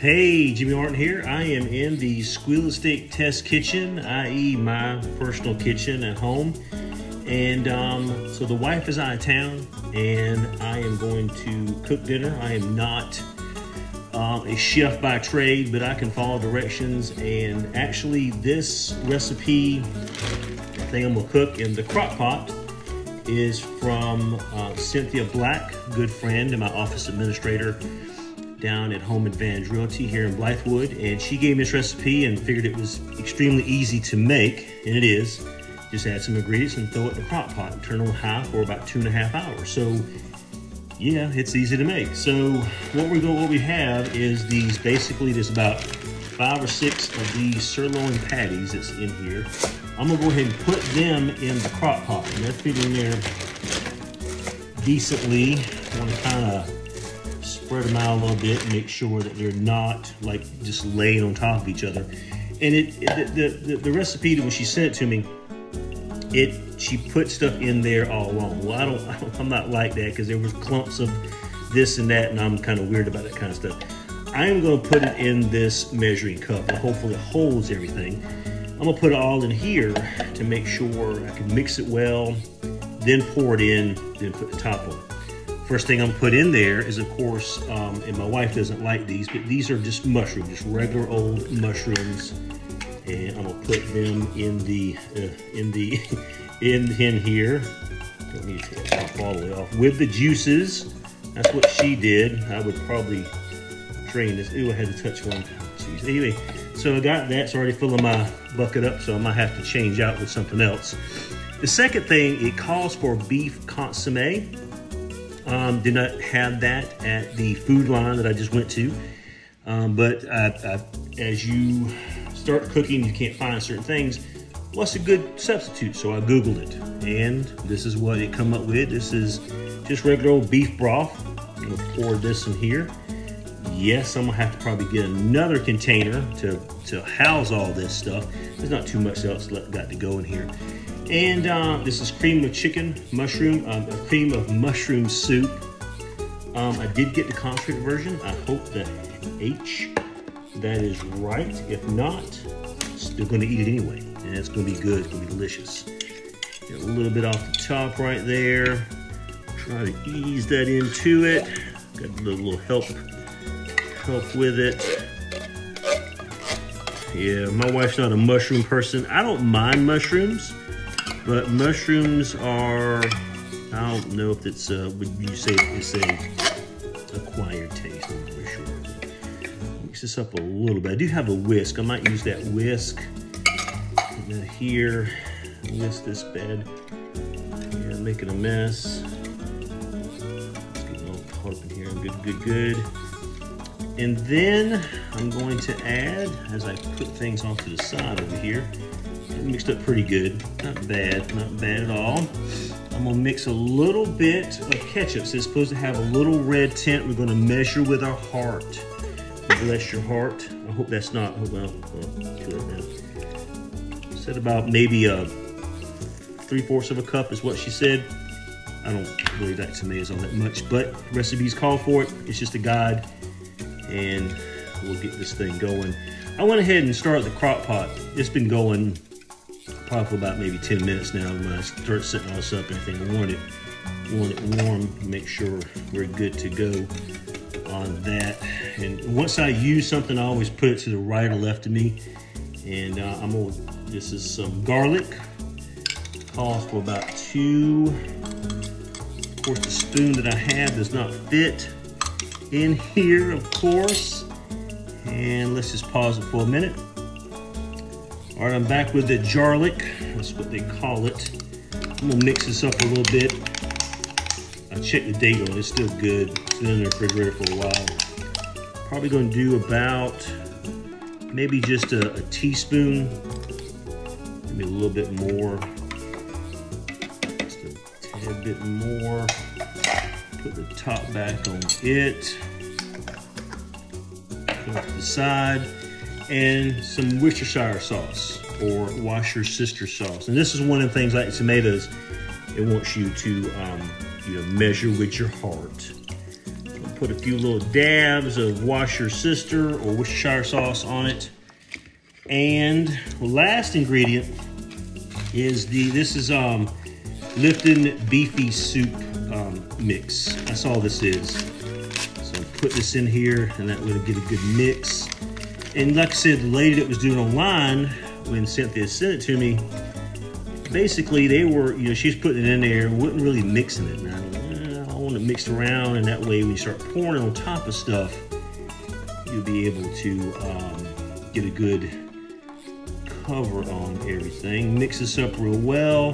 Hey, Jimmy Martin here. I am in the Squealing Steak Test Kitchen, i.e. my personal kitchen at home. And so the wife is out of town and I am going to cook dinner. I am not a chef by trade, but I can follow directions. And actually this recipe, the thing I'm gonna cook in the crock pot, is from Cynthia Black, good friend and my office administrator down at Home Advantage Realty here in Blythewood. And she gave me this recipe and figured it was extremely easy to make, and it is. Just add some ingredients and throw it in the crock pot and turn on high for about 2.5 hours. So yeah, it's easy to make. So what we have is these, basically there's about 5 or 6 of these sirloin patties that's in here. I'm gonna go ahead and put them in the crock pot, and they're fitting there decently. I wanna kinda spread them out a little bit and make sure that they're not like just laying on top of each other. And the recipe, when she sent it to me, she put stuff in there all along. Well, I'm not like that, because there was clumps of this and that, and I'm kind of weird about that kind of stuff. I am going to put it in this measuring cup, and hopefully it holds everything. I'm going to put it all in here to make sure I can mix it well, then pour it in, then put the top on. First thing I'm gonna put in there is, of course, and my wife doesn't like these, but these are just mushrooms, just regular old mushrooms, and I'm gonna put them in the in here. Don't need to take the top all the way off with the juices. That's what she did. I would probably drain this. Ooh, I had to touch one. Jeez. Anyway, so I got that. It's already filling my bucket up, so I might have to change out with something else. The second thing, it calls for beef consomme. Did not have that at the food line that I just went to, but as you start cooking, you can't find certain things. What's a good substitute? So I Googled it, and this is what it come up with. This is just regular old beef broth. I'm gonna pour this in here. Yes, I'm gonna have to probably get another container to house all this stuff. There's not too much else got to go in here. And this is cream of chicken, mushroom, cream of mushroom soup. I did get the concentrate version. I hope that that is right. If not, still gonna eat it anyway. And it's gonna be good, it's gonna be delicious. Get a little bit off the top right there. Try to ease that into it. Got a little help with it. Yeah, my wife's not a mushroom person. I don't mind mushrooms, but mushrooms are, I don't know if it's, would you say it's a acquired taste? I'm not really sure. Mix this up a little bit. I do have a whisk. I might use that whisk. Put that here, whisk this bad. Yeah, making a mess. It's getting all caught up in here. Good. And then I'm going to add, as I put things off to the side over here, it mixed up pretty good. Not bad at all. I'm gonna mix a little bit of ketchup. So it's supposed to have a little red tint. We're gonna measure with our heart. Bless your heart. I hope that's not, well, good now. Said about maybe 3/4 of a cup is what she said. I don't really like tomatoes all that much, but recipes call for it. It's just a guide, and we'll get this thing going. I went ahead and started the crock pot. It's been going probably for about maybe 10 minutes now. When I start setting all this up and everything, I want it warm, make sure we're good to go on that. And once I use something, I always put it to the right or left of me. And this is some garlic. Calls for about 2. Of course, the spoon that I have does not fit in here, of course. And let's just pause it for a minute. All right, I'm back with the garlic. That's what they call it. I'm gonna mix this up a little bit. I checked the date on it, it's still good. It's been in the refrigerator for a while. Probably gonna do about maybe just a teaspoon, maybe a little bit more. Just a tad bit more. Put the top back on it. Put it to the side. And some Worcestershire sauce, or wash your sister sauce. And this is one of the things, like tomatoes, it wants you to measure with your heart. put a few little dabs of Worcestershire or Worcestershire sauce on it. And last ingredient is this is Lipton Beefy Soup mix. That's all this is. So put this in here, and that way it'll get a good mix. And like I said, the lady that was doing online, when Cynthia sent it to me, basically they were, you know, she's putting it in there, wasn't really mixing it. Now, I want it mixed around, and that way when you start pouring it on top of stuff, you'll be able to get a good cover on everything. Mix this up real well.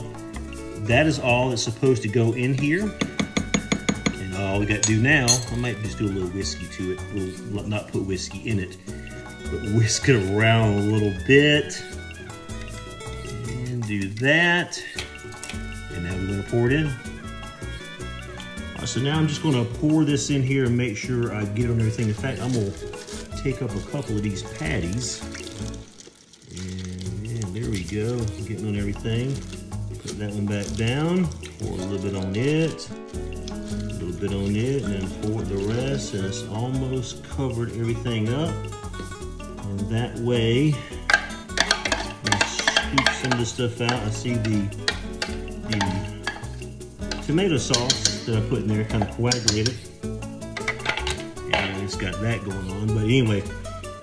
That is all that's supposed to go in here. And all we got to do now, I might just do a little whiskey to it. We'll not put whiskey in it, but whisk it around a little bit. And do that. And now we're going to pour it in. All right, so now I'm just going to pour this in here and make sure I get on everything. In fact, I'm going to take up a couple of these patties. And there we go, getting on everything. Put that one back down, pour a little bit on it, a little bit on it, and then pour the rest, and it's almost covered everything up. And that way, scoop some of this stuff out. I see the tomato sauce that I put in there kind of coagulated. And it's got that going on, but anyway,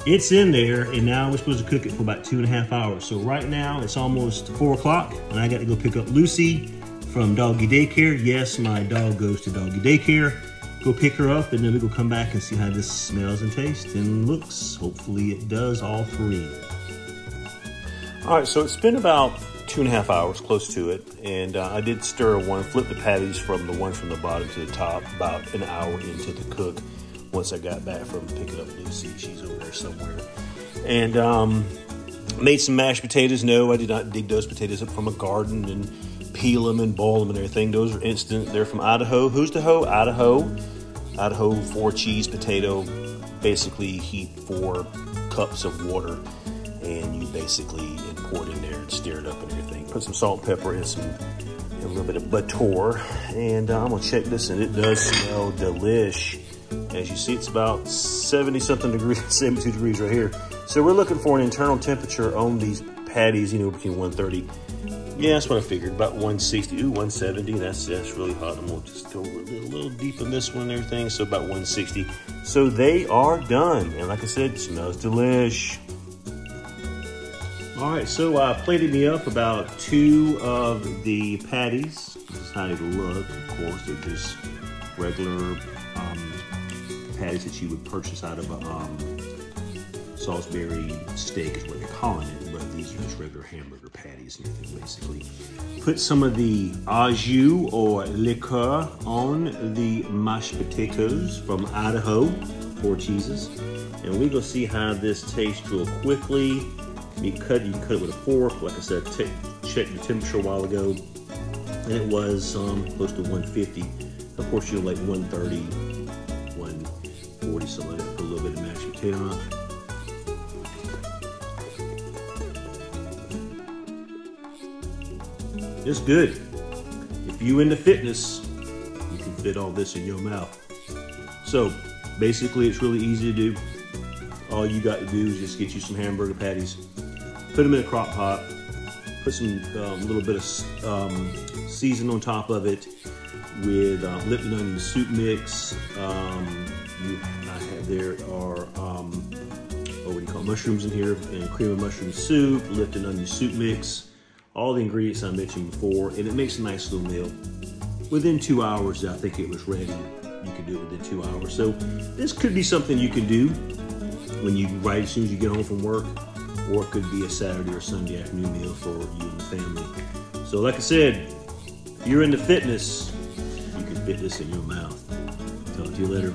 it's in there, and now we're supposed to cook it for about 2.5 hours. So right now, it's almost 4 o'clock, and I got to go pick up Lucy from doggy daycare. Yes, my dog goes to doggy daycare. Go pick her up, and then we'll come back and see how this smells and tastes and looks. Hopefully it does all three. All right, so it's been about 2.5 hours, close to it, and I did stir one, flip the patties from the one from the bottom to the top about an hour into the cook. Once I got back from picking up Lucy, she's over there somewhere. And made some mashed potatoes. No, I did not dig those potatoes up from a garden and peel them and boil them and everything. Those are instant. They're from Idaho. Who's the hoe? Idaho. Idaho 4-cheese potato. Basically heat 4 cups of water, and you basically pour it in there and stir it up and everything. Put some salt and pepper and a little bit of butter. And I'm gonna check this, and it does smell delish. As you see, it's about 70-something degrees, 72 degrees right here. So we're looking for an internal temperature on these patties, you know, between 130. Yeah, that's what I figured, about 160. Ooh, 170, that's really hot. I'm gonna just go a little deep in this one and everything, so about 160. So they are done, and like I said, it smells delish. All right, so I plated me up about 2 of the patties. This is how they look, of course. They're just regular patties that you would purchase out of a Salisbury steak is what they're calling it, but these are just regular hamburger patties and everything, basically. Put some of the au jus or liqueur on the mashed potatoes from Idaho, 4 cheeses. And we're gonna see how this tastes real quickly. You can cut it with a fork. Like I said, checked the temperature a while ago, and it was close to 150. Of course, you like 130, 140, something like that. Put a little bit of mashed potato on it. It's good. If you into fitness, you can fit all this in your mouth. So basically, it's really easy to do. All you got to do is just get you some hamburger patties, put them in a crock pot, put some little bit of season on top of it with Lipton onion soup mix. There are what do you call mushrooms in here, and cream of mushroom soup, Lipton onion soup mix. All the ingredients I mentioned before, and it makes a nice little meal. Within 2 hours, I think it was ready. You can do it within 2 hours. So this could be something you can do when you as soon as you get home from work, or it could be a Saturday or Sunday afternoon meal for you and the family. So like I said, if you're into fitness, you can fit this in your mouth. Talk to you later.